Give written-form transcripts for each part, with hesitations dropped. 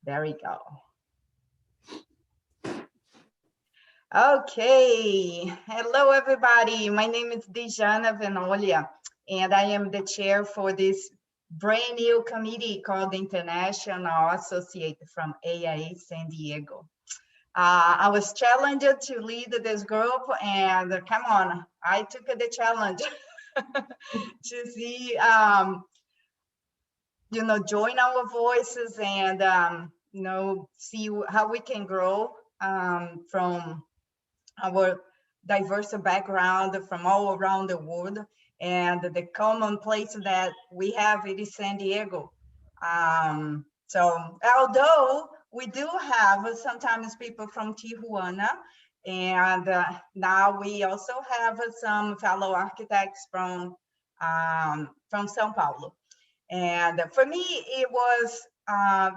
There we go. Okay, hello everybody. My name is Dejana Venolia, and I am the chair for this brand new committee called the International Associate from AIA San Diego. I was challenged to lead this group, and come on, I took the challenge to see, join our voices and, see how we can grow from our diverse background from all around the world. And the common place that we have it is San Diego. So although we do have sometimes people from Tijuana, and now we also have some fellow architects from São Paulo. And for me, it was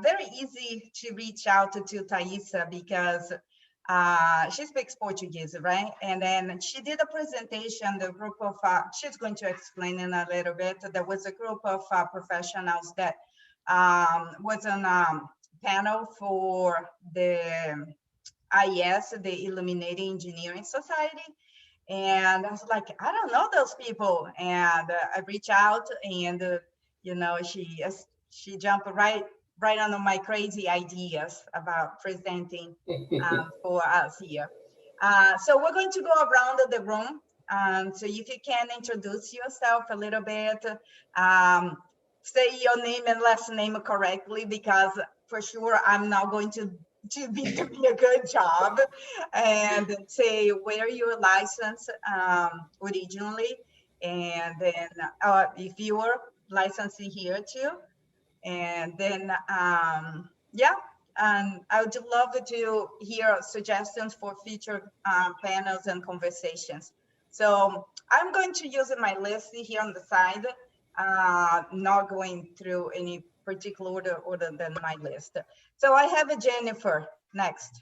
very easy to reach out to Taisa because she speaks Portuguese, right? And then she did a presentation, the group of, she's going to explain in a little bit. There was a group of professionals that was on a panel for the IES, the Illuminating Engineering Society. And I was like, I don't know those people. And I reached out and, she jumped right on my crazy ideas about presenting for us here. So we're going to go around the room. So if you can introduce yourself a little bit, say your name and last name correctly, because for sure I'm not going to be doing a good job, and say where you're licensed originally, and then if you are licensed here too. And then, yeah, and I would love to hear suggestions for future panels and conversations. So I'm going to use my list here on the side, not going through any particular order other than my list. So I have a Jennifer next.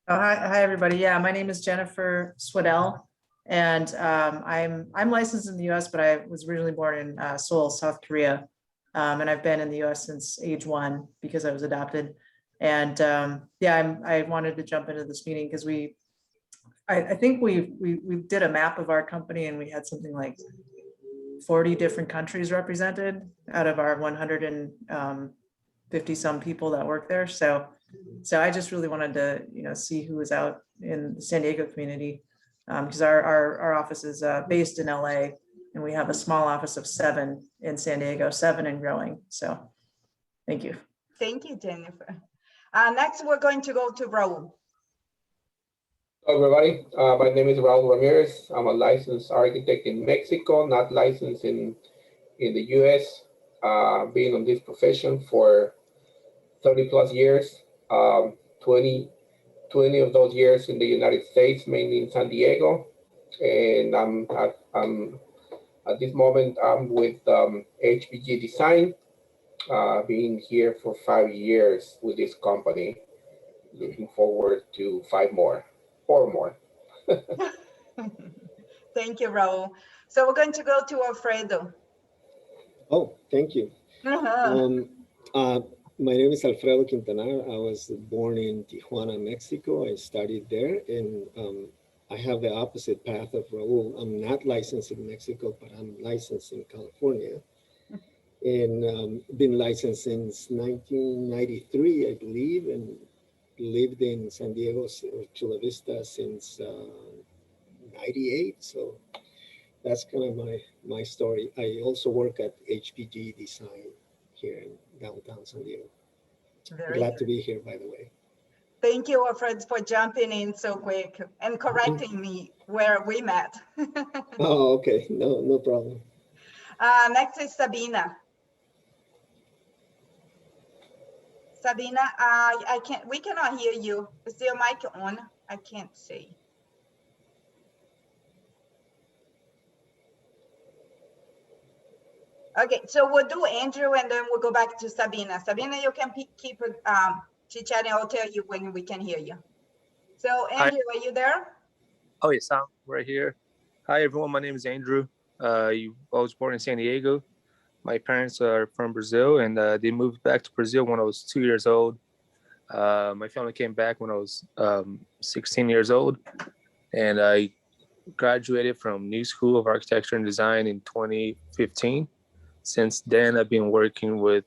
Oh, hi, everybody. Yeah, my name is Jennifer Swedell, and I'm licensed in the U.S., but I was originally born in Seoul, South Korea. And I've been in the U.S. since age 1 because I was adopted. And yeah, I wanted to jump into this meeting because I think we did a map of our company, and we had something like 40 different countries represented out of our 150 some people that work there. So I just really wanted to see who was out in the San Diego community, because our office is based in LA. And we have a small office of 7 in San Diego, 7 and growing. So thank you. Thank you, Jennifer. Next, we're going to go to Raul. Hello, everybody. My name is Raul Ramirez. I'm a licensed architect in Mexico, not licensed in the US. Been on this profession for 30 plus years, 20 of those years in the United States, mainly in San Diego. And at this moment, I'm with HPG Design, being here for 5 years with this company. Looking forward to 4 more. Thank you, Raul. So we're going to go to Alfredo. Oh, thank you. My name is Alfredo Quintanar. I was born in Tijuana, Mexico. I studied there, and I have the opposite path of Raul. I'm not licensed in Mexico, but I'm licensed in California, and been licensed since 1993, I believe, and lived in San Diego, Chula Vista since 98. So that's kind of my story. I also work at HPG Design here in downtown San Diego. Glad to be here, by the way. Thank you, Alfred, for jumping in so quick and correcting me where we met. Oh, okay. No problem. Next is Sabina. Sabina, we cannot hear you. Is your mic on? I can't see. Okay, so we'll do Andrew and then we'll go back to Sabina. Sabina, you can keep chit-chatting. I'll tell you when we can hear you. So Andrew, Are you there? Oh yes, I'm right here. Hi everyone, my name is Andrew. I was born in San Diego. My parents are from Brazil, and they moved back to Brazil when I was 2 years old. My family came back when I was 16 years old, and I graduated from New School of Architecture and Design in 2015. Since then, I've been working with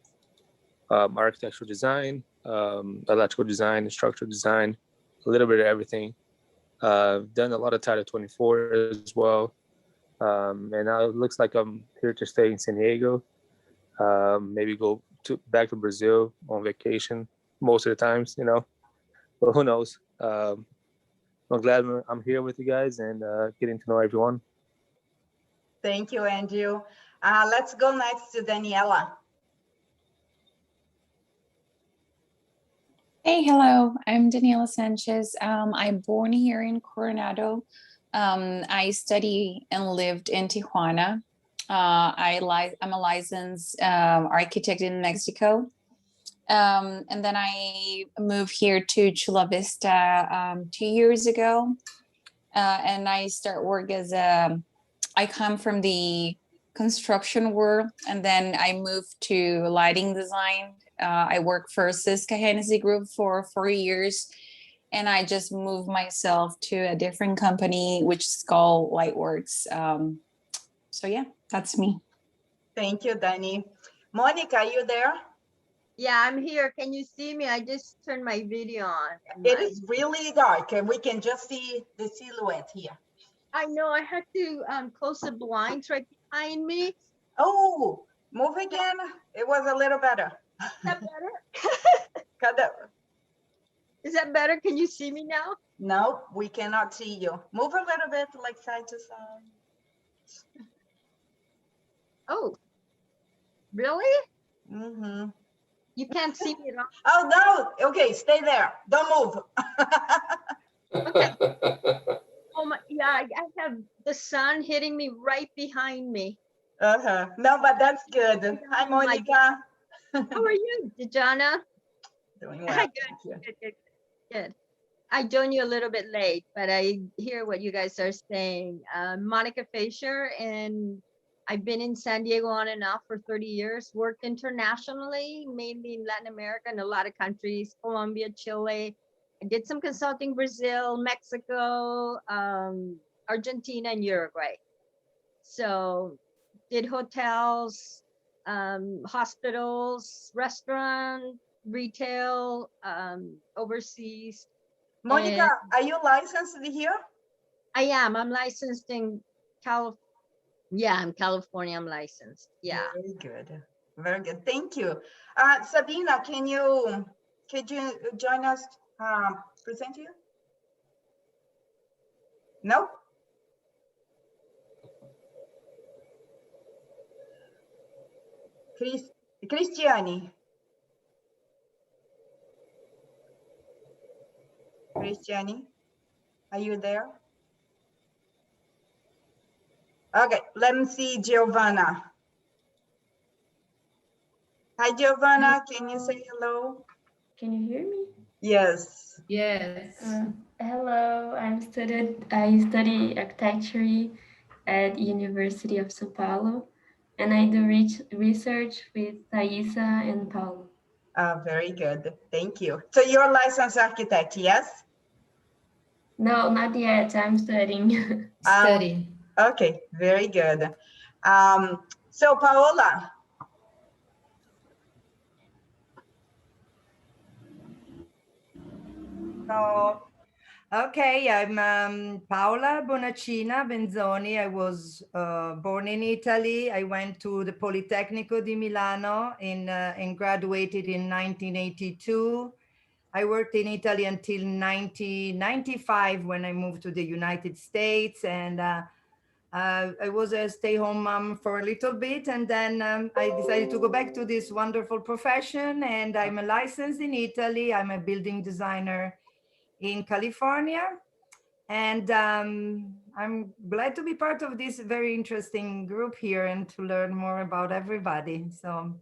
architectural design, electrical design, and structural design, a little bit of everything. I've done a lot of Title 24 as well. And now it looks like I'm here to stay in San Diego. Maybe go back to Brazil on vacation most of the times, you know, but who knows? I'm glad I'm here with you guys and getting to know everyone. Thank you, Andrew. Let's go next to Daniela. Hey, hello, I'm Daniela Sanchez. I'm born here in Coronado. I study and lived in Tijuana. I'm a licensed architect in Mexico. And then I moved here to Chula Vista 2 years ago. And I start work as I come from the construction world, and then I moved to lighting design. I worked for Siska Hennessy Group for 4 years, and I just moved myself to a different company, which is called Lightworks. So yeah, that's me. Thank you, Dani. Monica, are you there? Yeah, I'm here. Can you see me? I just turned my video on. It is really dark, and we can just see the silhouette here. I know I had to close the blinds right behind me. Oh, move again. It was a little better. Is that better? Is that better? Can you see me now? No, we cannot see you. Move a little bit, like side to side. Oh, really? Mm-hmm. You can't see me at all? Oh, no. Okay, stay there. Don't move. Okay. Oh my, yeah, I have the sun hitting me right behind me. No, but that's good. Hi, Monica. How are you, Dejana? Doing well. Good. I joined you a little bit late, but I hear what you guys are saying. Monica Fisher, and I've been in San Diego on and off for 30 years, worked internationally, mainly in Latin America and a lot of countries, Colombia, Chile. I did some consulting, Brazil, Mexico, Argentina, and Uruguay. So did hotels, hospitals, restaurant, retail, overseas. Monica, are you licensed here? I am. I'm licensed in California. Yeah, in California. I'm licensed. Yeah. Very good. Very good. Thank you. Sabina, could you join us? Present you? No? Cristiani. Cristiani, are you there? Okay, let me see Giovanna. Hi, Giovanna. Can you say hello? Can you hear me? Yes. Yes. Hello, I study architecture at University of São Paulo, and I do research with Taisa and Paulo. Very good. Thank you. So you're a licensed architect, yes? No, not yet. I'm studying. Study. Okay, very good. So Paola. So, okay, I'm Paola Bonaccina Benzoni. I was born in Italy. I went to the Politecnico di Milano and graduated in 1982. I worked in Italy until 1995 when I moved to the United States, and I was a stay-home mom for a little bit, and then I decided to go back to this wonderful profession, and I'm a licensed in Italy. I'm a building designer in California, and I'm glad to be part of this very interesting group here and to learn more about everybody. So,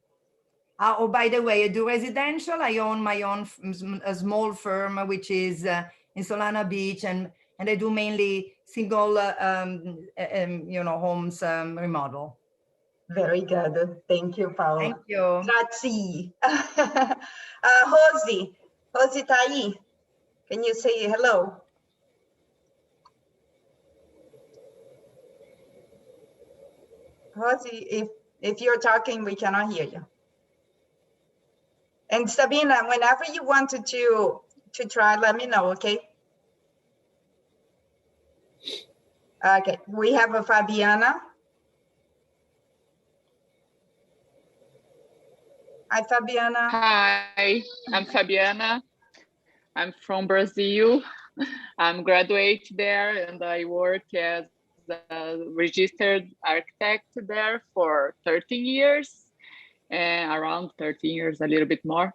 oh, by the way, I do residential. I own my own a small firm, which is in Solana Beach, and I do mainly single, homes remodel. Very good. Thank you, Paula. Thank you. Grazie. Rosie tá aí? Can you say hello? Rosie, if you're talking, we cannot hear you. And Sabina, whenever you wanted to try, let me know, okay? Okay, we have a Fabiana. Hi, Fabiana. Hi, I'm Fabiana. I'm from Brazil. I'm graduate there and I work as a registered architect there for 13 years. And around 13 years, a little bit more.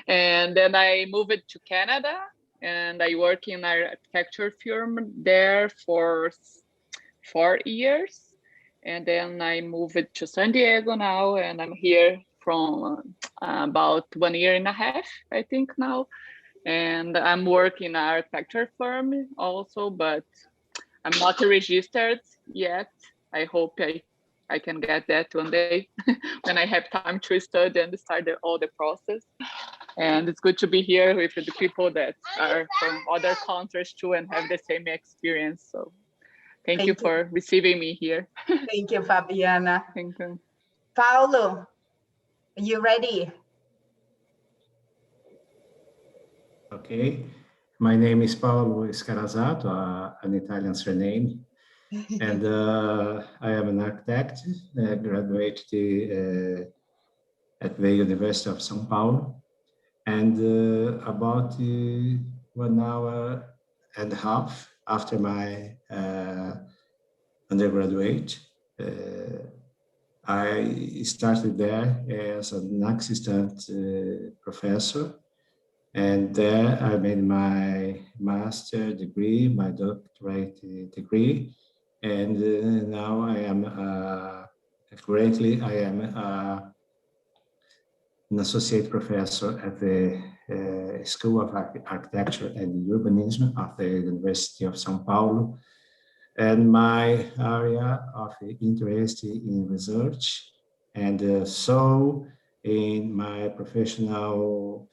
And then I moved to Canada and I work in an architecture firm there for 4 years. And then I moved to San Diego now and I'm here from about 1.5 years, I think now. And I'm working in an architecture firm also, but I'm not registered yet. I hope I can get that one day when I have time to study and start all the process. And it's good to be here with the people that are from other countries too and have the same experience. So thank you for receiving me here. Thank you, Fabiana. Thank you. Paulo, are you ready? Okay, my name is Paolo Scarazzato, an Italian surname, and I am an architect, graduated at the University of São Paulo, and about 1 hour and a half after my undergraduate, I started there as an assistant professor. And there I made my master degree, my doctorate degree, and now I am currently an associate professor at the School of Architecture and Urbanism of the University of São Paulo. And my area of interest in research, and so in my professional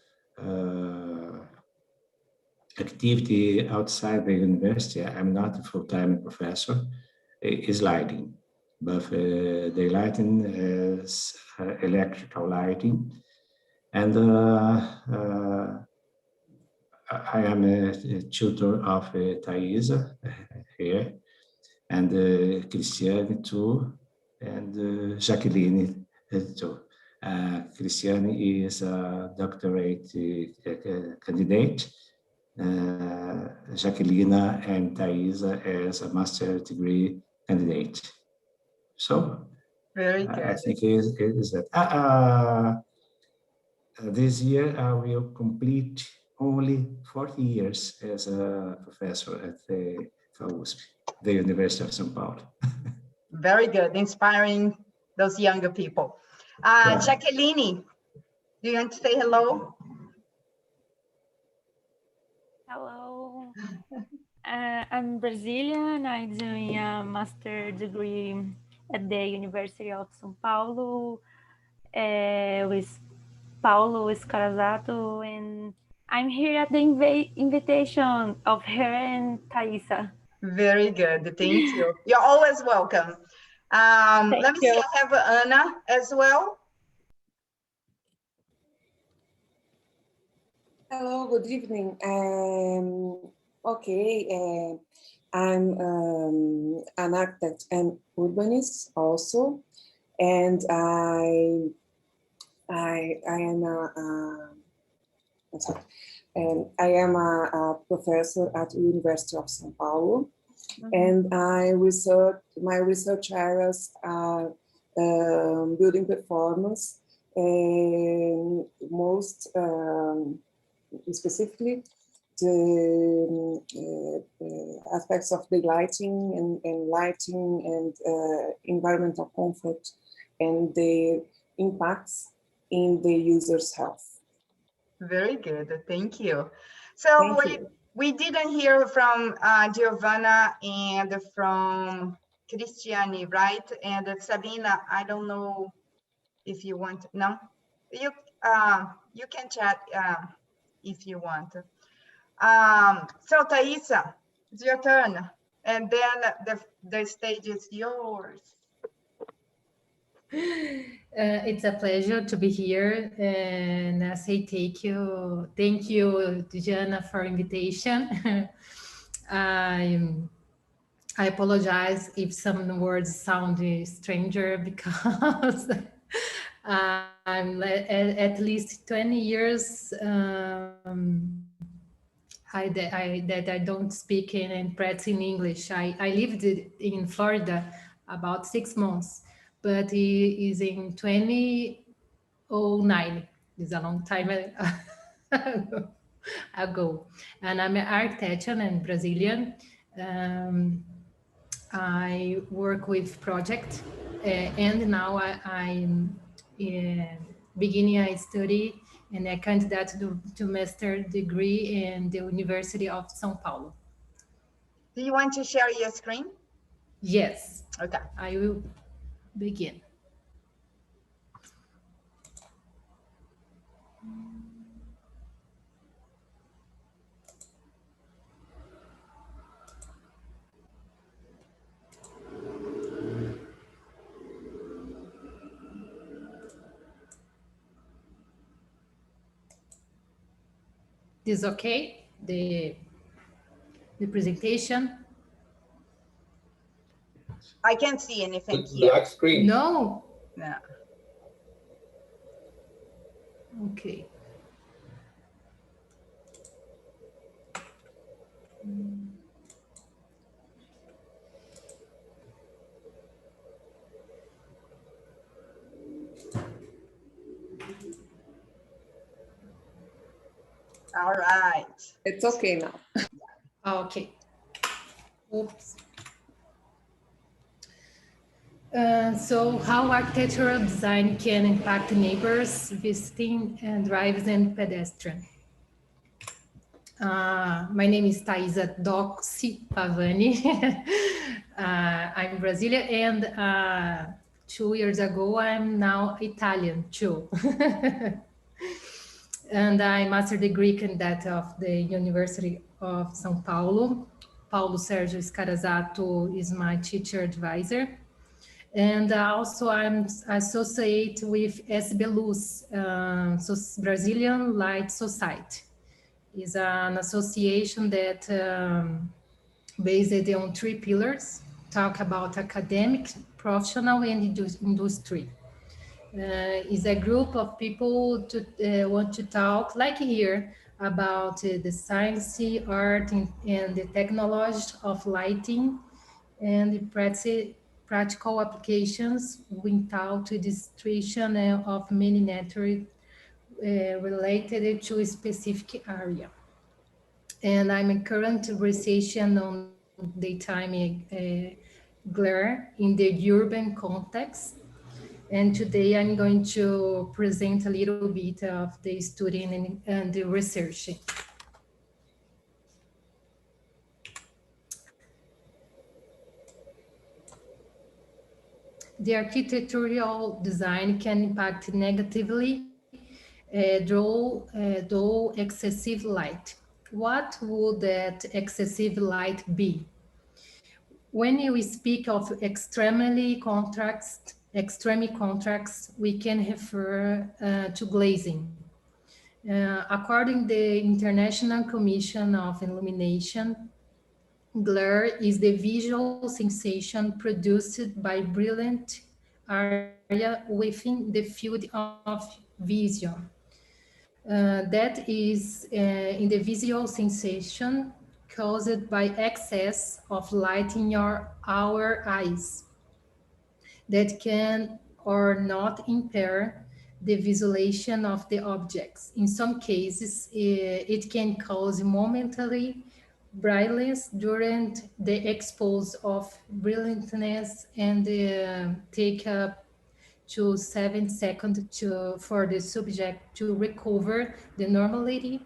activity outside the university, I'm not a full-time professor, is lighting, but the lighting is electrical lighting. And I am a tutor of Taisa here, and Cristiane too, and Jacqueline too. Cristiane is a doctorate candidate, Jacqueline and Taisa as a master degree candidate. So very good. I think it is that. This year I will complete only 40 years as a professor at the USP, the University of São Paulo. Very good, inspiring those younger people. Jacqueline, do you want to say hello? Hello, I'm Brazilian. I'm doing a master degree at the University of São Paulo with Paulo Scarazzato, and I'm here at the invitation of her and Taisa. Very good, thank you. You're always welcome. Let me see, I have Anna as well. Hello, good evening. I'm an architect and urbanist also, and I am a professor at the University of São Paulo, and my research areas are building performance, and most specifically the aspects of the lighting and environmental comfort and the impacts in the user's health. Very good, thank you. So we didn't hear from Giovanna and from Cristiani, right? And Sabina, I don't know if you want. No, you can chat if you want. So Taisa, it's your turn, and then the stage is yours. It's a pleasure to be here, and I say thank you, Diana, for invitation. I apologize if some words sound stranger because at least 20 years that I don't speak and practice in English. I lived in Florida about 6 months, but it is in 2009. It's a long time ago. And I'm an architect and Brazilian. I work with project, and now I'm beginning a study and a candidate to master degree in the University of São Paulo. Do you want to share your screen? Yes. Okay. I will begin. This okay? The presentation? I can't see anything It's here. black screen. No. No. Okay. All right. It's okay now. Okay. Oops. So how architectural design can impact neighbors, visiting and drives and pedestrians. My name is Taisa Pavani. I'm Brazilian, and 2 years ago, I'm now Italian too. And I master degree candidate of the University of São Paulo. Paulo Sérgio Scarazzato is my teacher advisor. And also I'm associate with SB Luz, Brazilian Light Society. Is an association that based on 3 pillars, talk about academic, professional, and industry. Is a group of people to want to talk, like here, about the science, art, and the technology of lighting, and the practical applications without the distraction of many networks related to a specific area. And I'm in current researching on daytime glare in the urban context. And today I'm going to present a little bit of the studying and the research. The architectural design can impact negatively through excessive light. What would that excessive light be? When we speak of extreme contrast, we can refer to glazing. According to the International Commission of Illumination, glare is the visual sensation produced by brilliant area within the field of vision. That is in the visual sensation caused by excess of light in our eyes that can or not impair the visualization of the objects. In some cases, it can cause momentary brightness during the expose of brilliantness and take up to 7 seconds for the subject to recover the normality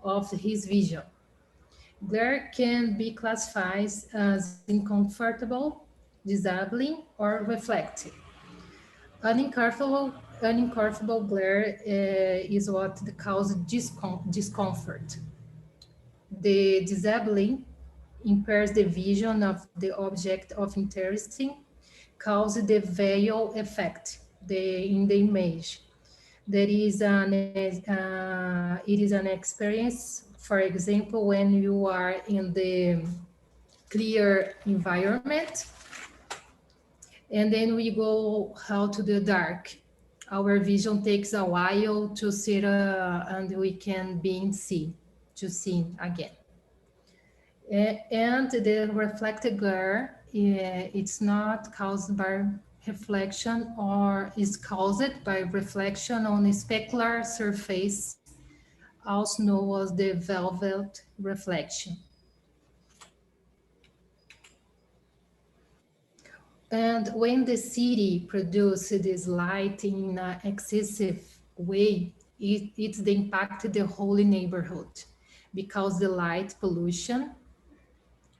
of his vision. Glare can be classified as uncomfortable, disabling, or reflecting. Unincorporable glare is what causes discomfort. The disabling impairs the vision of the object of interest, causes the veil effect in the image. It is an experience, for example, when you are in the clear environment, and then we go out to the dark. Our vision takes a while to see, and we can to see again. And the reflected glare, it's not caused by reflection, or is caused by reflection on a specular surface, also known as the velvet reflection. And when the city produces this light in an excessive way, it's the impact the whole neighborhood, because the light pollution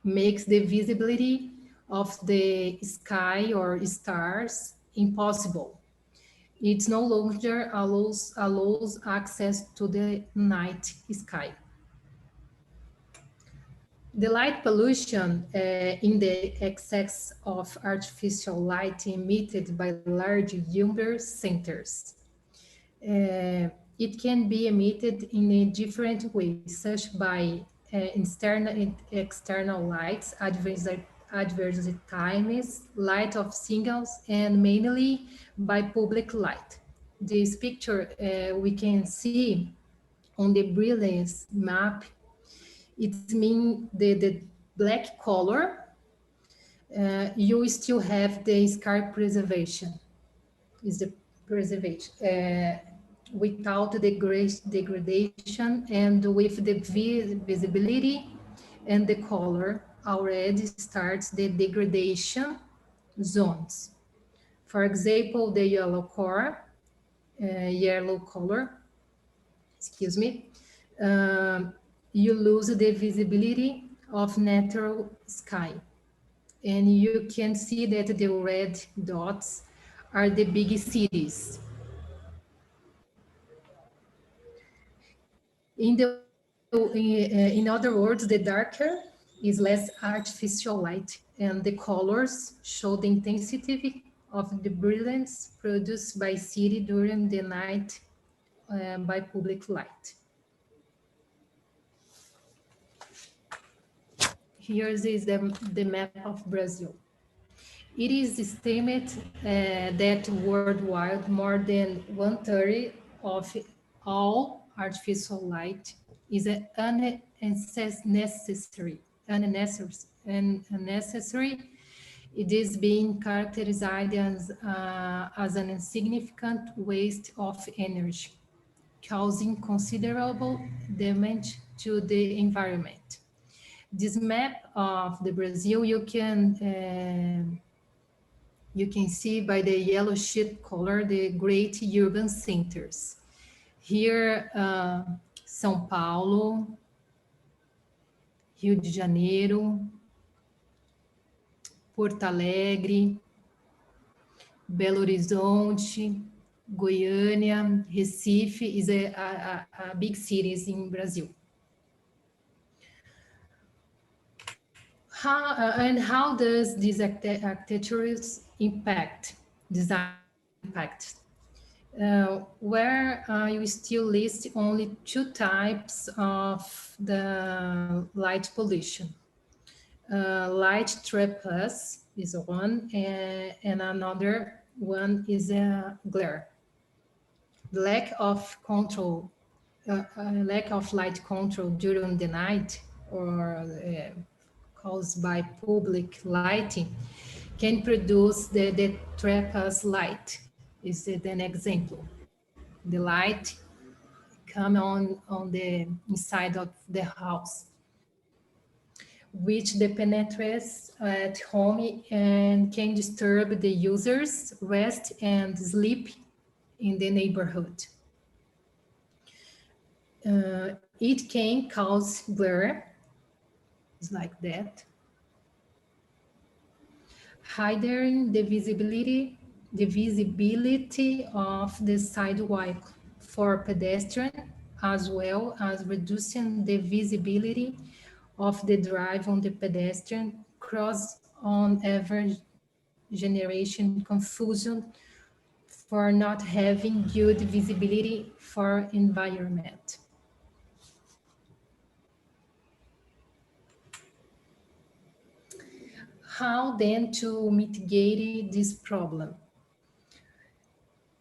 makes the visibility of the sky or stars impossible. It no longer allows access to the night sky. The light pollution in the excess of artificial light emitted by large urban centers. It can be emitted in a different way, such by external lights, advertisements, light of signals, and mainly by public light. This picture we can see on the brilliance map. It means the black color, you still have the sky preservation, is the preservation. Without the degradation and with the visibility and the color already starts the degradation zones. For example, the yellow color, excuse me, you lose the visibility of natural sky. And you can see that the red dots are the big cities. In other words, the darker is less artificial light, and the colors show the intensity of the brilliance produced by city during the night by public light. Here is the map of Brazil. It is estimated that worldwide more than 1/3 of all artificial light is unnecessary. It is being characterized as an insignificant waste of energy, causing considerable damage to the environment. This map of the Brazil, you can see by the yellow sheet color the great urban centers. Here, São Paulo, Rio de Janeiro, Porto Alegre, Belo Horizonte, Goiânia, Recife is a big cities in Brazil. How does these architectures design impact? Where you still list only 2 types of the light pollution. Light trespass is one, and another one is glare. Lack of control, lack of light control during the night, or caused by public lighting, can produce the trespass light. Is an example. The light come on the inside of the house, which penetrates at home and can disturb the user's rest and sleep in the neighborhood. It can cause glare, it's like that. hiding the visibility of the sidewalk for pedestrian, as well as reducing the visibility of the drive on the pedestrian cross on every generation confusion for not having good visibility for environment. How then to mitigate this problem?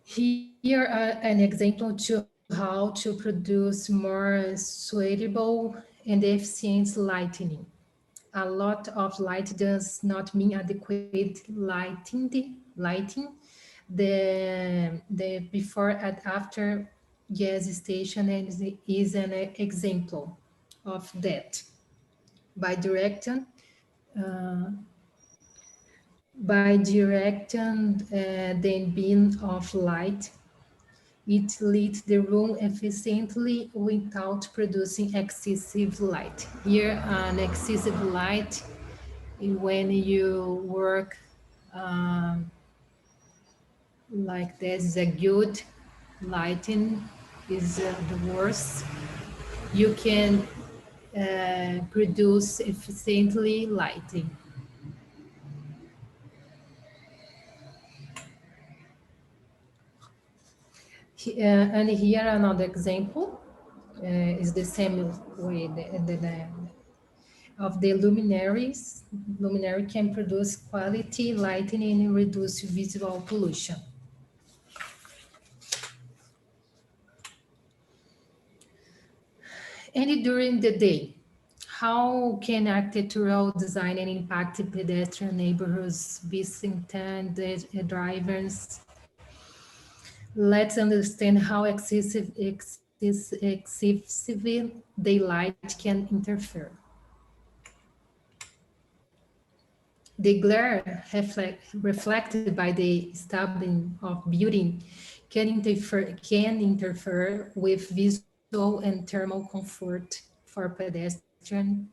Here an example to how to produce more suitable and efficient lighting. A lot of light does not mean adequate lighting. The before and after gas station is an example of that. By directing the beam of light, it lit the room efficiently without producing excessive light. Here, an excessive light, when you work like this, a good lighting is the worst. You can produce efficiently lighting. And here another example is the same way of the luminaries. Luminary can produce quality lighting and reduce visual pollution. And during the day, how can architectural design and impact pedestrian neighborhoods, Vicinity drivers? Let's understand how excessive daylight can interfere. The glare reflected by the stability of building can interfere with visual and thermal comfort for pedestrians,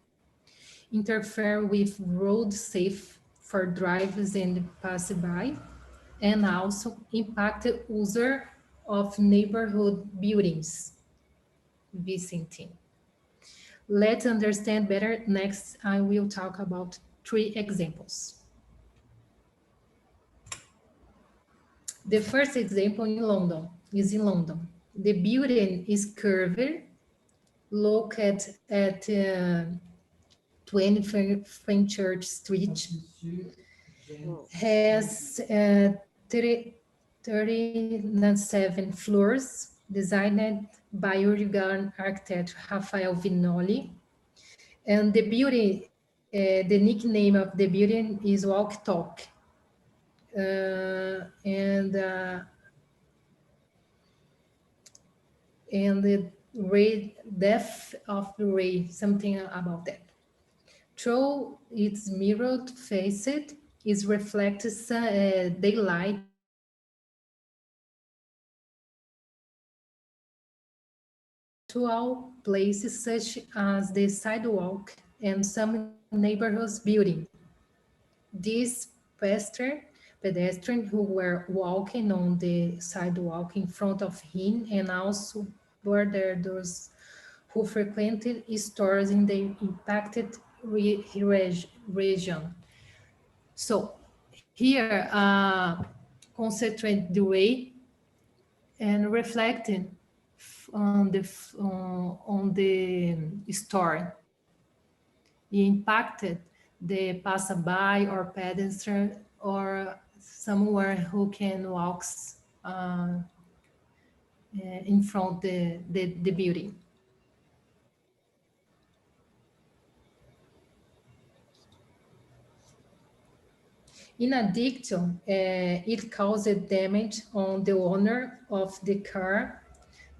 interfere with road safe for drivers and passersby, and also impact the user of neighborhood buildings, Vicinity. Let's understand better. Next, I will talk about 3 examples. The first example is in London. The building is curved, located at 20 Fenchurch Street, has 37 floors, designed by Uruguayan architect Rafael Vinoli. And the building, the nickname of the building is Walk Talk. And the depth of the ray, something about that. Through its mirrored facade, is reflected daylight to all places such as the sidewalk and some neighborhoods building. These pedestrians who were walking on the sidewalk in front of him, and also were there those who frequented stores in the impacted region. So here, concentrate the way and reflecting on the store. It impacted the passerby or pedestrian or somewhere who can walk in front the building. In addition, it caused damage on the owner of the car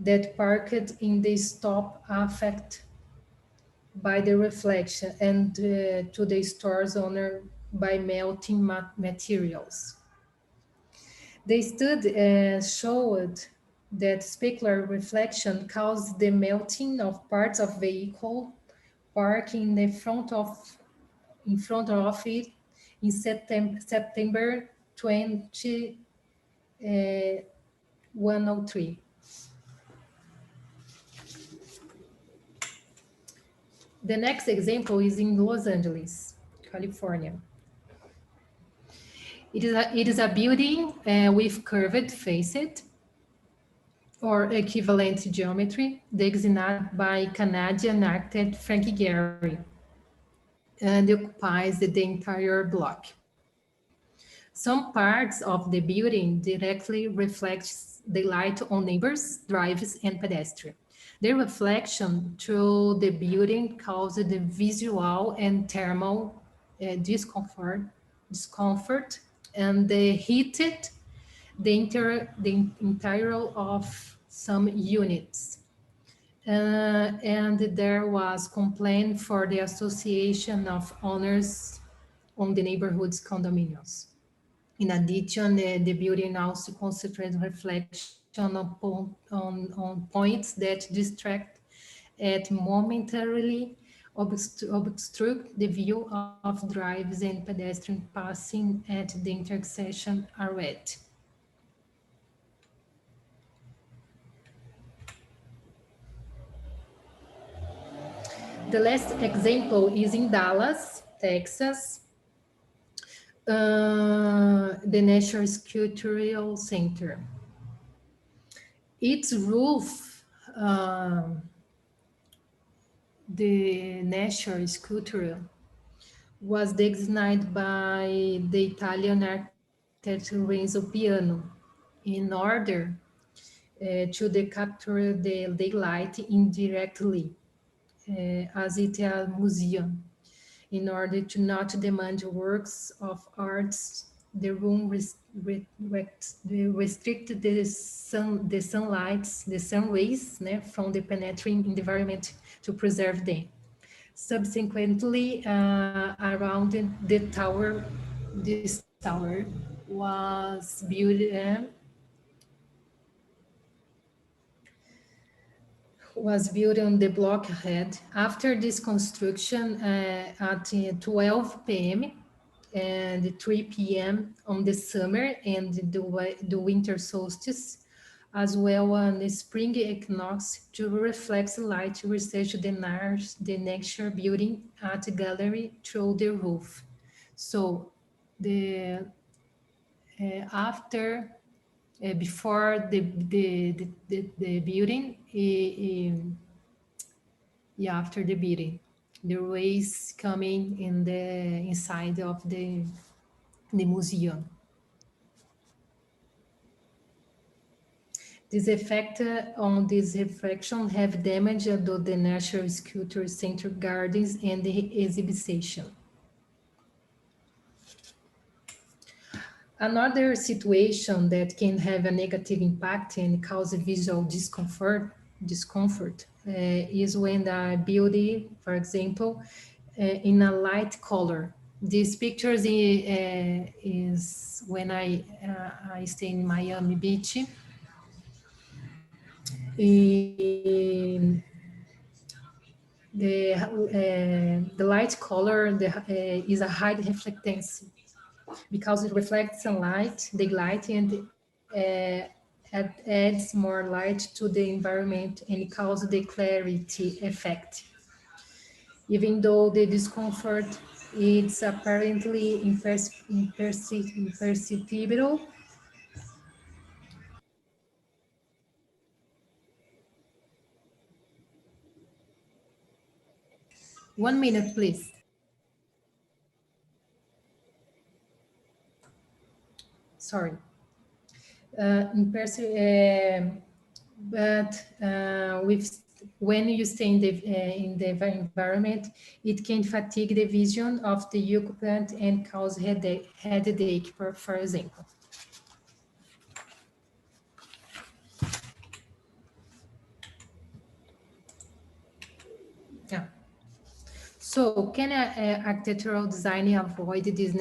that parked in the stop affected by the reflection, and to the store's owner by melting materials. The study showed that specular reflection caused the melting of parts of vehicle parked in front of it, in September 2103. The next example is in Los Angeles, California. It is a building with curved facade or equivalent geometry designed by Canadian architect Frank Gehry, and occupies the entire block. Some parts of the building directly reflects the light on neighbors, drives, and pedestrians. The reflection through the building caused the visual and thermal discomfort, and they heated the interior of some units. And there was complaint for the Association of Owners on the neighborhood's condominiums. In addition, the building also concentrates reflection on points that distract and momentarily obstruct the view of drivers and pedestrians passing at the intersection are red. The last example is in Dallas, Texas, the National Sculptural Center. Its roof, the National Sculptural, was designed by the Italian architect Renzo Piano in order to capture the daylight indirectly, as it is a museum. In order to not demand works of arts, the room restricted the sun rays from the penetrating environment to preserve them. Subsequently, around the tower, this tower was built on the blockhead. After this construction, at 12 p.m. and 3 p.m. on the summer and the winter solstice, as well as the spring equinox, to reflect light research the next building at the gallery through the roof. So the before the building, after the building, the rays coming in the inside of the museum. This effect on this reflection have damaged the National Sculpture Center gardens and the exhibition. Another situation that can have a negative impact and cause visual discomfort is when the building, for example, in a light color. These pictures is when I stay in Miami Beach. The light color is a high reflectance because it reflects sunlight, daylight, and adds more light to the environment and causes the clarity effect. Even though the discomfort is apparently imperceptible, One minute, please. Sorry. When you stay in the environment, it can fatigue the vision of the occupant and cause headache, for example. Yeah. So can architectural design avoid this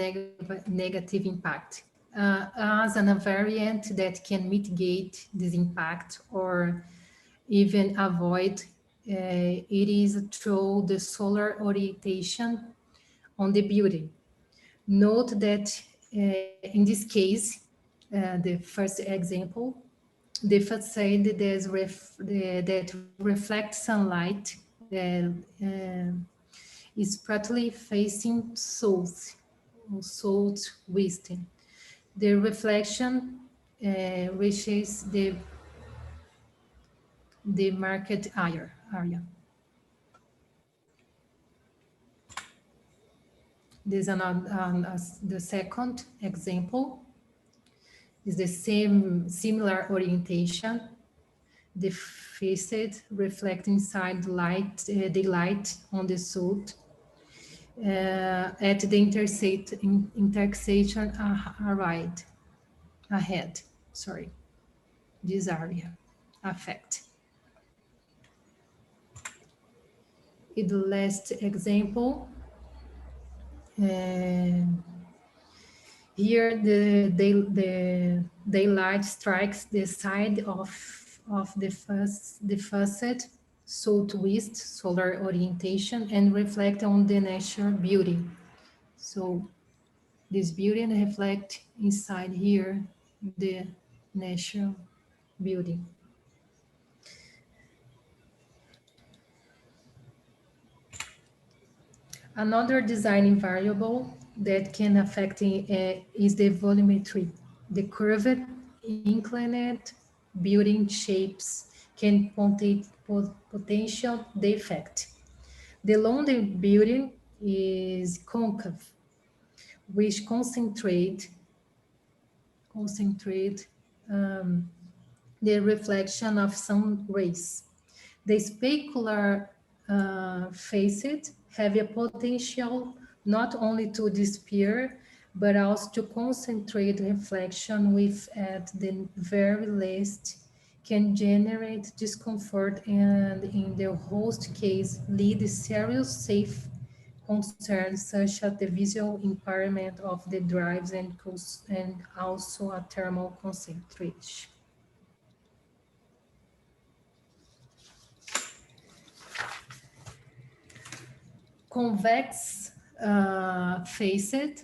negative impact? As a variant that can mitigate this impact or even avoid, it is through the solar orientation on the building. Note that in this case, the first example, the facade that reflects sunlight is partly facing south or southwest. The reflection reaches the market area. There's the second example is the similar orientation. The facade reflects inside the light on the south at the intersection ahead. Sorry, this area affect. In the last example, here the daylight strikes the side of the facade southwest solar orientation and reflect on the natural beauty. So this beauty reflect inside here the natural beauty. Another design variable that can affect is the volumetry. The curved, inclined building shapes can potential defect. The longer building is concave, which concentrate the reflection of sun rays. The specular facade have a potential not only to disappear, but also to concentrate reflection with at the very least can generate discomfort and in the host case lead serious safe concerns such as the visual impairment of the drives and also a thermal concentration. Convex facade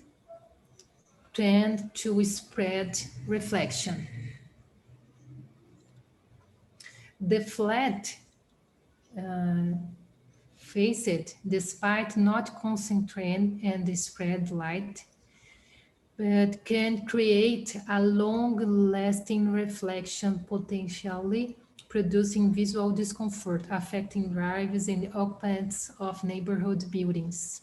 tend to spread reflection. The flat facade, despite not concentrate and spread light, but can create a long-lasting reflection potentially producing visual discomfort, affecting drives and occupants of neighborhood buildings.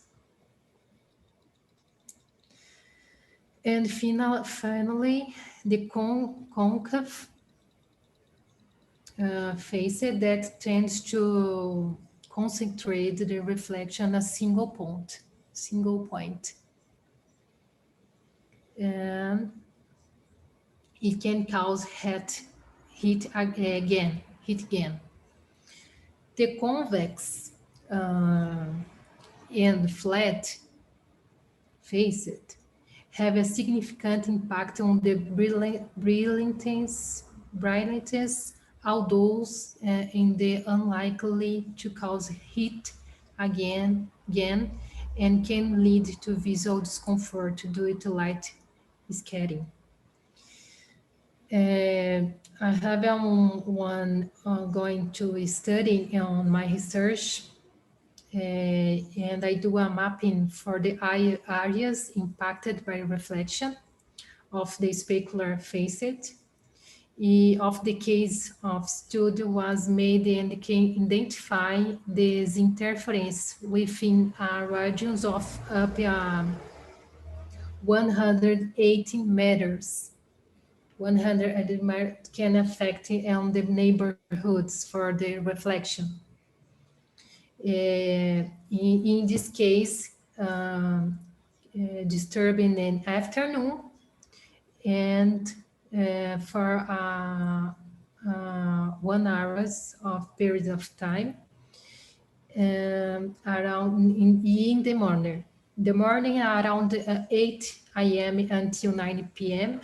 And finally, the concave facade that tends to concentrate the reflection a single point. And it can cause heat gain. The convex and flat facade have a significant impact on the brightness, although in the unlikely to cause heat again, and can lead to visual discomfort due to light scattering. I have one going to study on my research, and I do a mapping for the areas impacted by reflection of the specular facade. Of the case of study was made and can identify this interference within a radius of up 180 meters. 100 meters can affect on the neighborhoods for the reflection. In this case, disturbing in afternoon and for 1 hour of period of time around in the morning. The morning around 8 a.m. until 9 p.m.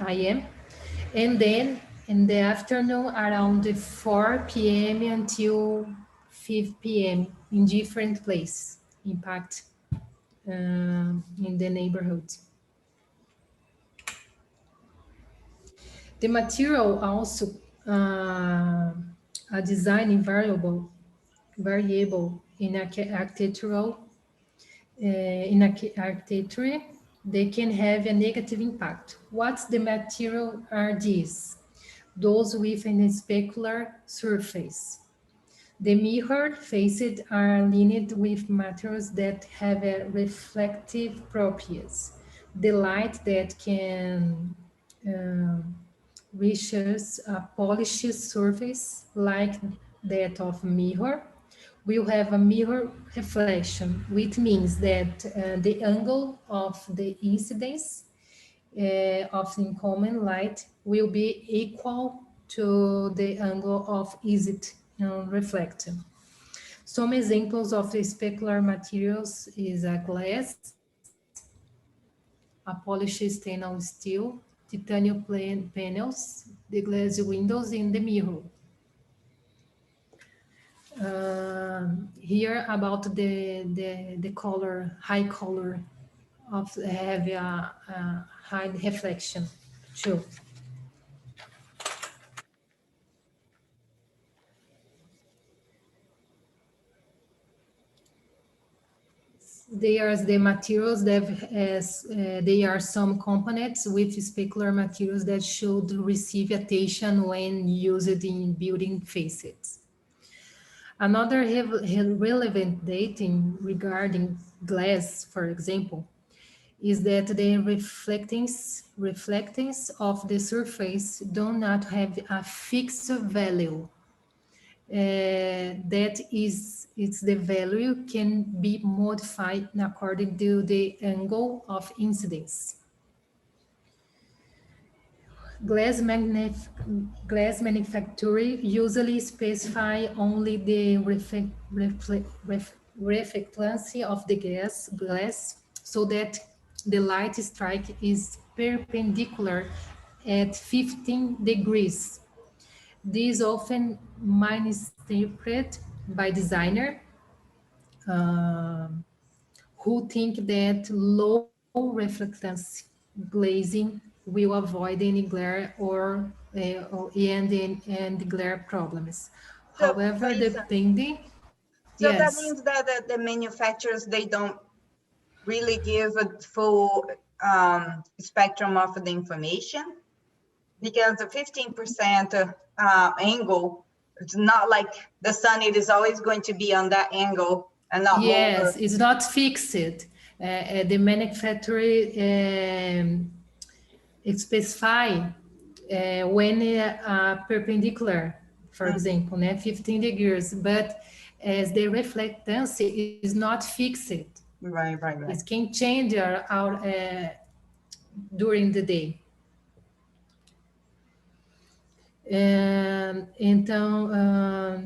And then in the afternoon around 4 p.m. until 5 p.m. in different places impact in the neighborhood. The material also a design variable in architectural in architecture, they can have a negative impact. What's the material are these? Those with an specular surface. The mirror faces are lined with materials that have a reflective properties. The light that can reaches a polished surface like that of mirror will have a mirror reflection, which means that the angle of the incidence of incoming light will be equal to the angle of exit reflected. Some examples of the specular materials is a glass, a polished stainless steel, titanium panels, the glass windows, and the mirror. Here about the color, high color of have a high reflection too. They are the materials that they are some components with specular materials that should receive attention when used in building facades. Another relevant dating regarding glass, for example, is that the reflectance of the surface do not have a fixed value. That is, it's the value can be modified according to the angle of incidence. Glass manufacturers usually specify only the reflectancy of the glass so that the light strike is perpendicular at 15 degrees. This often misinterpreted by designer who think that low reflectance glazing will avoid any glare and glare problems. So, However, Taisa, depending, so yes. that means that the manufacturers, they don't really give a full spectrum of the information, because the 15% angle, it's not like the sun, it is always going to be on that angle and not Yes, lower. it's not fixed. The manufacturer specify when perpendicular, for example, 15 degrees, but as the reflectance is not fixed. Right. It can change during the day. Então,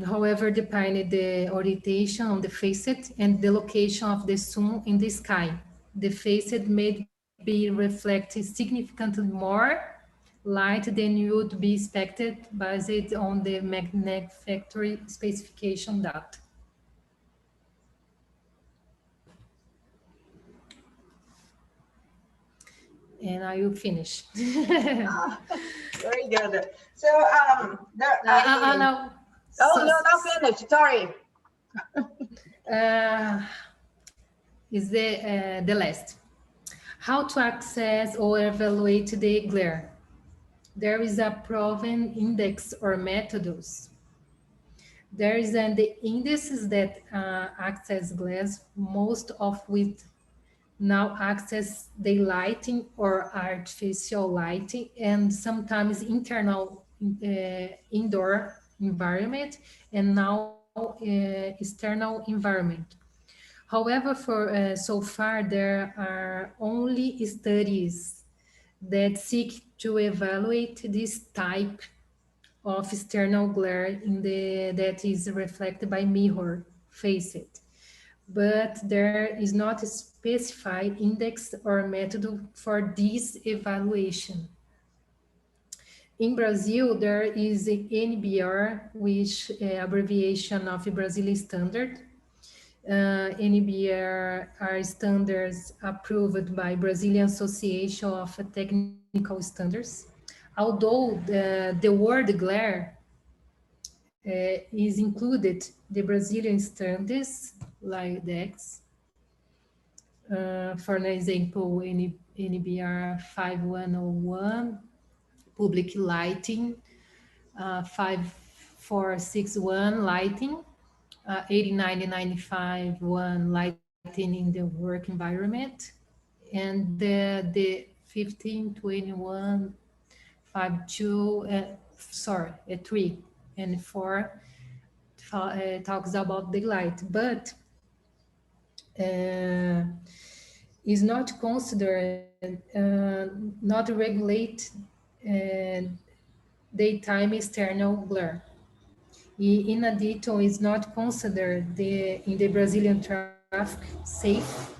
however, depending the orientation on the facade and the location of the sun in the sky, the facade may be reflected significantly more light than would be expected based on the manufacturer specification data. And I will finish. Very good. So, no. Not finished. Sorry. Is the last. How to access or evaluate the glare? There is a proven index or methods. There is the indices that access glass, most of which now access the lighting or artificial lighting, and sometimes internal indoor environment, and now external environment. However, for so far, there are only studies that seek to evaluate this type of external glare that is reflected by mirror facade. But there is not a specified index or method for this evaluation. In Brazil, there is a NBR, which abbreviation of Brazilian standard. NBR are standards approved by Brazilian Association of Technical Standards. Although the word glare is included the Brazilian standards like DEX, for an example, NBR 5101, public lighting, 5461 lighting, 8995 lighting in the work environment, and the 1521 3 and 4 talks about the light, but is not considered, not regulate daytime external glare. In addition, is not considered in the Brazilian traffic safe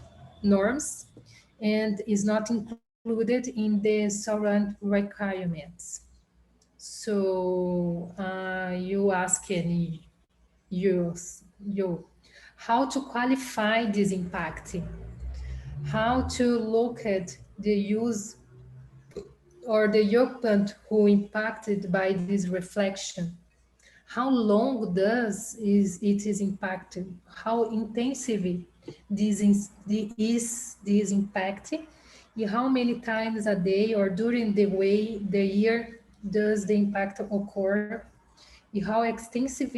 norms and is not included in the surround requirements. So you asking you how to qualify this impact, how to look at the use or the occupant who impacted by this reflection. How long does it is impacted? How intensive is this impact? And how many times a day or during the year does the impact occur? And how extensive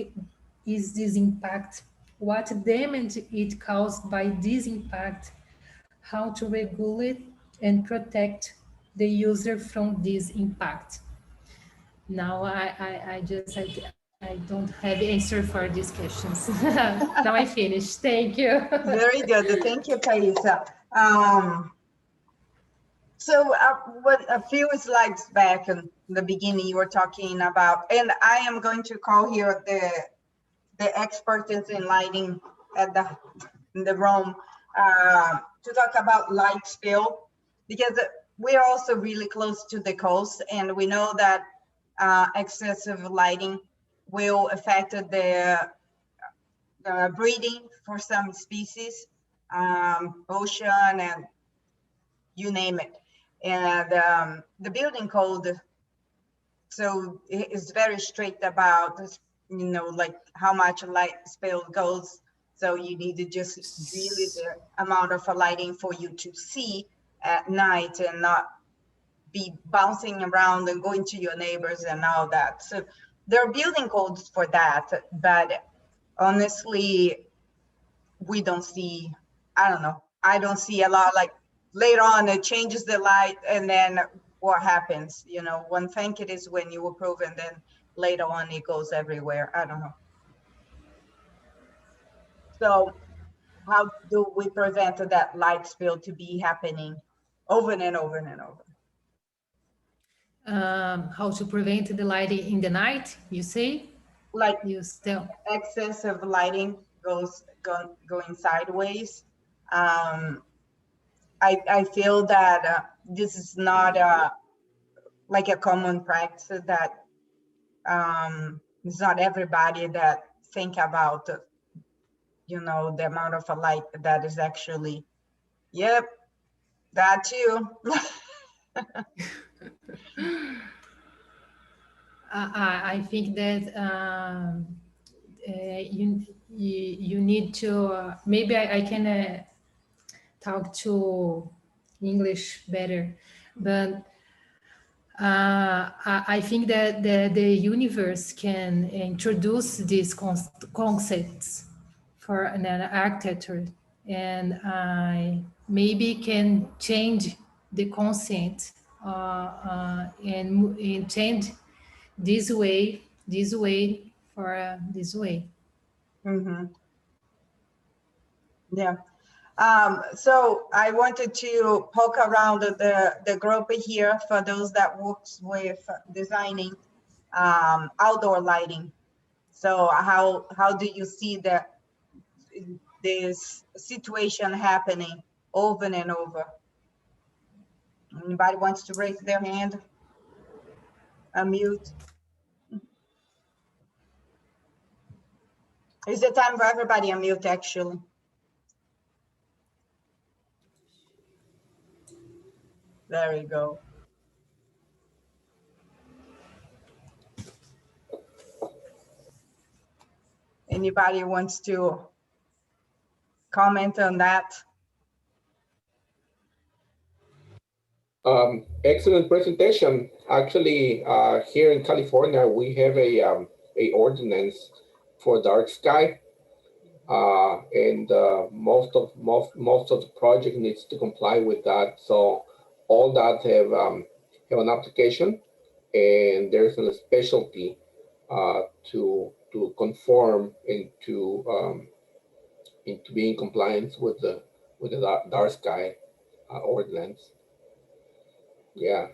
is this impact? What damage it caused by this impact? How to regulate and protect the user from this impact? Now I don't have answer for these questions. Now I finished. Thank you. Very good. Thank you, Taisa. So what a few slides back in the beginning, you were talking about, and I am going to call here the experts in lighting in the room to talk about light spill, because we're also really close to the coast, and we know that excessive lighting will affect the breeding for some species, ocean, and you name it. And the building code, so it is very strict about, like how much light spill goes. So you need to just really the amount of lighting for you to see at night and not be bouncing around and going to your neighbors and all that. So there are building codes for that, but honestly, we don't see, I don't know, I don't see a lot. Like later on it changes the light and then what happens? One thing it is when you approve and then later on it goes everywhere. I don't know. So how do we prevent that light spill to be happening over and over and over? How to prevent the lighting in the night, you say? Like you still excessive lighting going sideways. I feel that this is not like a common practice, that it's not everybody that think about the amount of a light that is actually, yep, that too. I think that you need to, maybe I can talk to English better, but I think that the universe can introduce these concepts for an architecture, and I maybe can change the concept and change this way for this way. Mm-hmm. Yeah. So I wanted to poke around the group here for those that works with designing outdoor lighting. So how do you see this situation happening over and over? Anybody wants to raise their hand? Unmute. It's the time for everybody unmute, actually. There you go. Anybody wants to comment on that? Excellent presentation. Actually, here in California, we have a ordinance for dark sky, and most of the project needs to comply with that. So all that have an application, and there's a specialty to conform into being compliant with the dark sky ordinance. Yeah.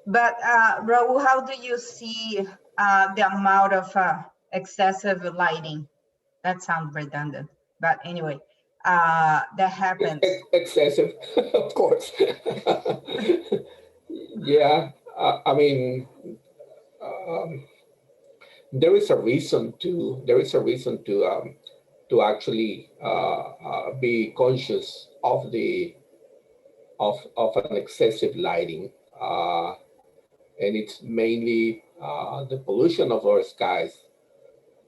But Raul, how do you see the amount of excessive lighting? That sounds redundant, but anyway, that happens. Excessive, of course. Yeah, I mean, there is a reason to actually be conscious of an excessive lighting, and it's mainly the pollution of our skies.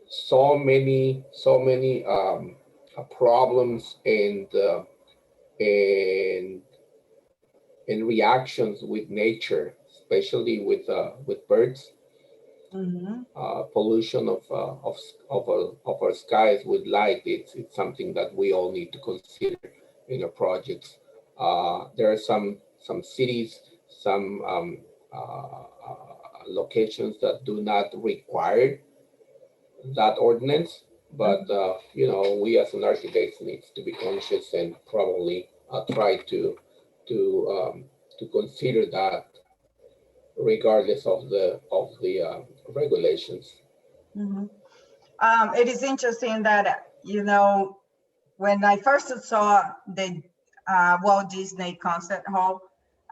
So many problems and reactions with nature, especially with birds. Pollution of our skies with light. It's something that we all need to consider in our projects. There are some cities, some locations that do not require that ordinance, but you know, we as an architect needs to be conscious and probably try to consider that regardless of the regulations. It is interesting that, you know, when I first saw the Walt Disney Concert Hall,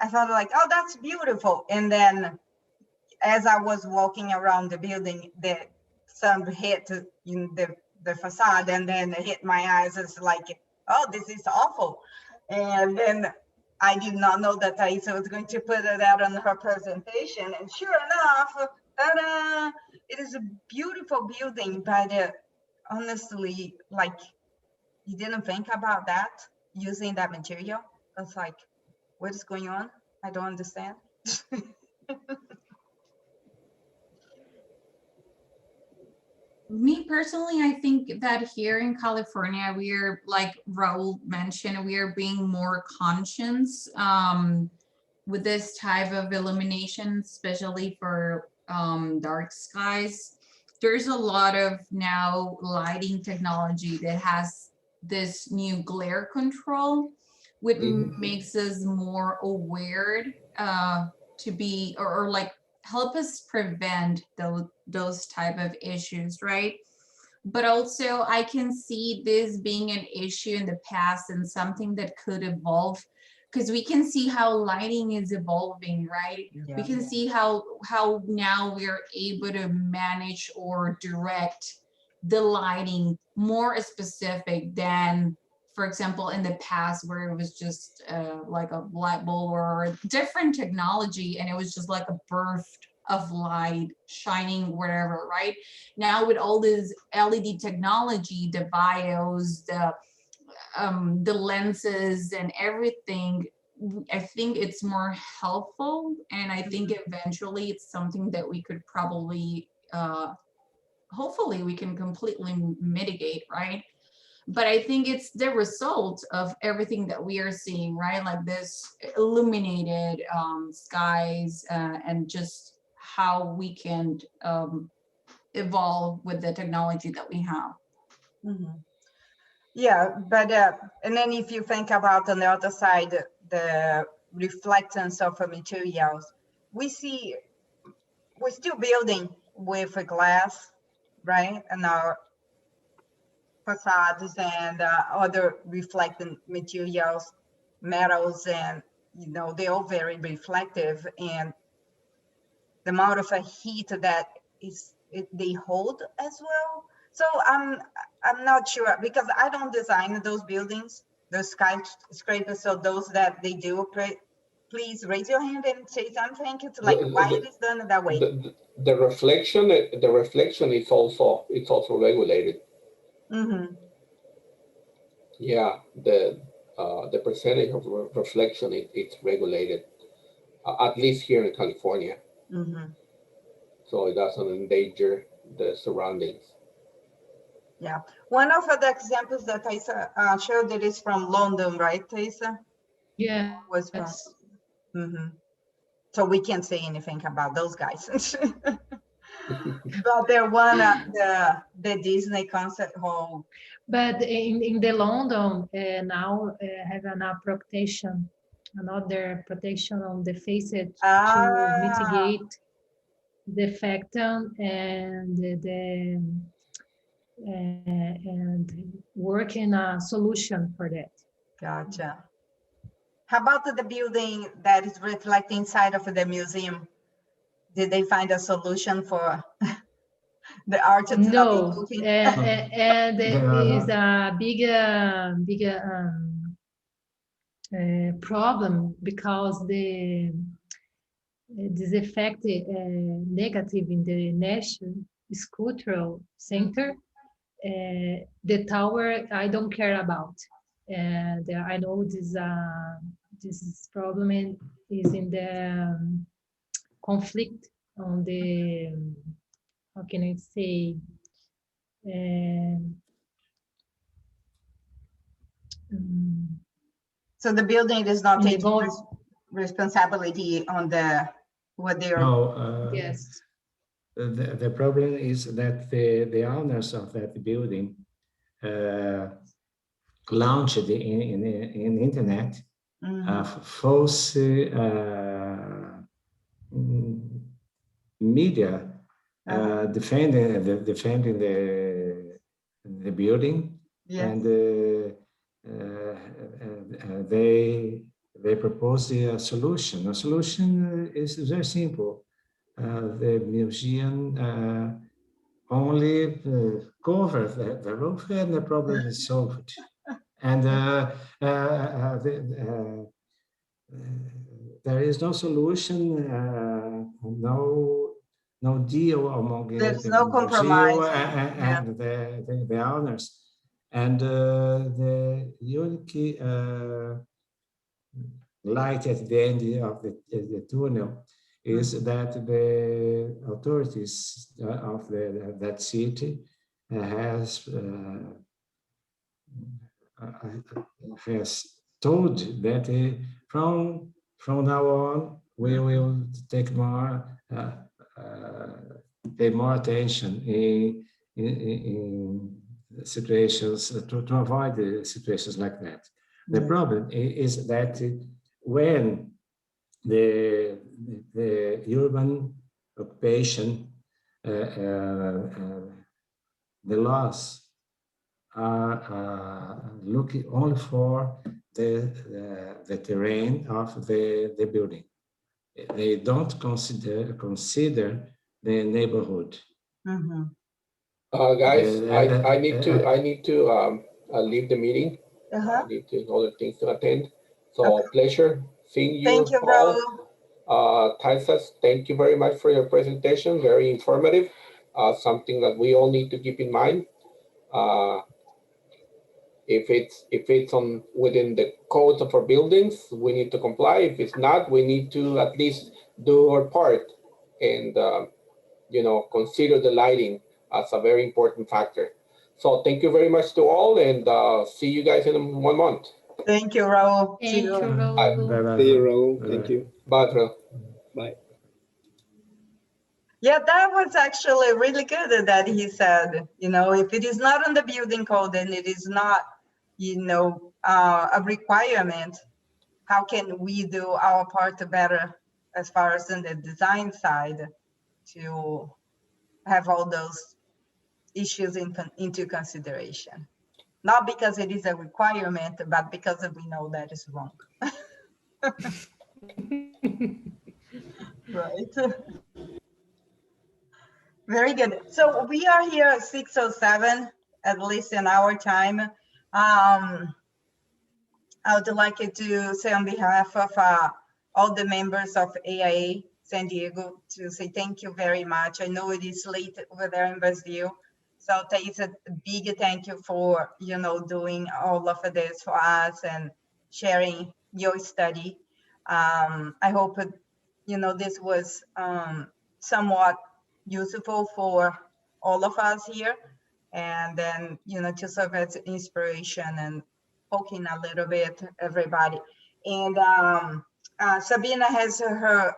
I thought like, oh, that's beautiful. And then as I was walking around the building, the sun hit in the facade, and then it hit my eyes. It's like, oh, this is awful. And then I did not know that Taisa was going to put it out on her presentation. And sure enough, ta-da, it is a beautiful building, but honestly, like, you didn't think about that, using that material? It's like, what is going on? I don't understand. Me personally, I think that here in California, we are, like Raul mentioned, we are being more conscious with this type of illumination, especially for dark skies. There's a lot of now lighting technology that has this new glare control, which makes us more aware to be, or like help us prevent those type of issues, right? But also I can see this being an issue in the past and something that could evolve, because we can see how lighting is evolving, right? Yeah. We can see how now we're able to manage or direct the lighting more specific than, for example, in the past, where it was just like a light bulb or a different technology, and it was just like a burst of light shining wherever, right? Now with all this LED technology, the bios, the lenses and everything, I think it's more helpful, and I think eventually it's something that we could probably, hopefully we can completely mitigate, right? But I think it's the result of everything that we are seeing, right? Like this illuminated skies, and just how we can evolve with the technology that we have. Yeah, but and then if you think about on the other side, the reflectance of materials, we're still building with a glass, right? And our facades and other reflecting materials, metals, and you know, they're all very reflective, and the amount of heat that they hold as well. So I'm not sure, because I don't design those buildings, those skyscrapers, so those that they do please raise your hand and say something. It's like why it is done that way. The reflection is also regulated. Mm-hmm. Yeah, the percentage of reflection it's regulated, at least here in California. Mm-hmm. So it doesn't endanger the surroundings. Yeah, one of the examples that Taisa showed that is from London, right, Taisa? Yeah. Was from. Mm-hmm. So we can't say anything about those guys. But they're one of the Disney concert hall. But in the London now have another protection on the facade to mitigate the effect and and work in a solution for that. Gotcha. How about the building that is reflecting inside of the museum? Did they find a solution for the art to not be looking? And there is a big problem because this effect negative in the national cultural center. The tower I don't care about, and I know this problem is in the conflict on the how can I say so the building is not taking responsibility on what they are. No, yes. The problem is that the owners of that building launched in internet false media defending the building. Yes. And they propose a solution. A solution is very simple. The museum only covers the roof and the problem is solved. And there is no solution, no deal among there's no compromise and the owners. And the unique light at the end of the tunnel is that the authorities of that city has told that from now on we will take pay more attention in situations to avoid the situations like that. The problem is that when the urban occupation, the laws are looking only for the terrain of the building. They don't consider the neighborhood. Guys, I need to leave the meeting. I need to other things to attend. So pleasure seeing you. Thank you, all. Taisa, thank you very much for your presentation. Very informative. Something that we all need to keep in mind. If it's within the codes of our buildings, we need to comply. If it's not, we need to at least do our part and consider the lighting as a very important factor. So thank you very much to all, and see you guys in 1 month. Thank you, Raul. Thank you, Raul. Bye. See you, Raul. Thank you. Bye, Raul. Bye. Yeah, that was actually really good that he said, if it is not on the building code and it is not, a requirement, how can we do our part better as far as in the design side to have all those issues into consideration? Not because it is a requirement, but because we know that is wrong. Right. Very good. So we are here at 6:07, at least in our time. I would like to say on behalf of all the members of AIA San Diego to say thank you very much. I know it is late over there in Brazil. So Taisa, a big thank you for, doing all of this for us and sharing your study. I hope, this was somewhat useful for all of us here. And then, to serve as inspiration and poking a little bit everybody. And Sabina has her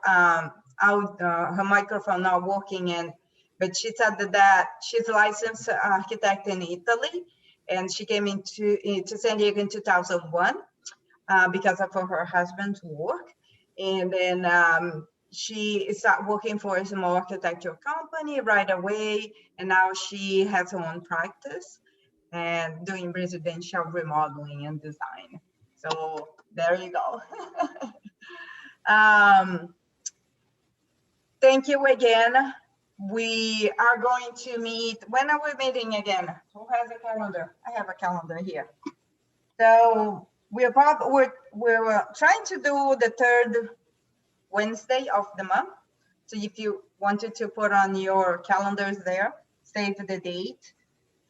her microphone not working, but she said that she's a licensed architect in Italy, and she came to San Diego in 2001 because of her husband's work. And then she started working for a small architecture company right away, and now she has her own practice and doing residential remodeling and design. So there you go. Thank you again. We are going to meet, when are we meeting again? Who has a calendar? I have a calendar here. So we're trying to do the third Wednesday of the month. So if you wanted to put on your calendars there, save the date.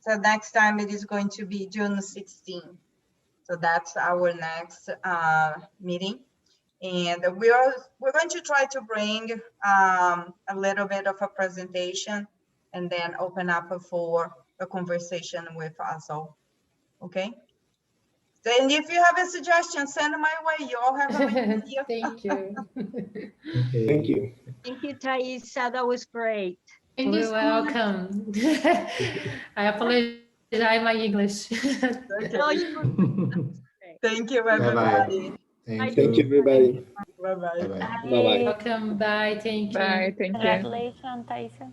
So next time it is going to be June 16th. So that's our next meeting. And we're going to try to bring a little bit of a presentation and then open up for a conversation with us all. Okay. And if you have a suggestion, send them my way. You all have a minute here. Thank you. Okay. Thank you. Thank you, Taisa. That was great. You're welcome. I apologize my English. No, you were great. Thank you, everybody. Thank Thank you, everybody. Bye-bye. Bye-bye. Bye-bye. Welcome. Bye. Thank you. Bye. Thank you. Congratulations, Taisa.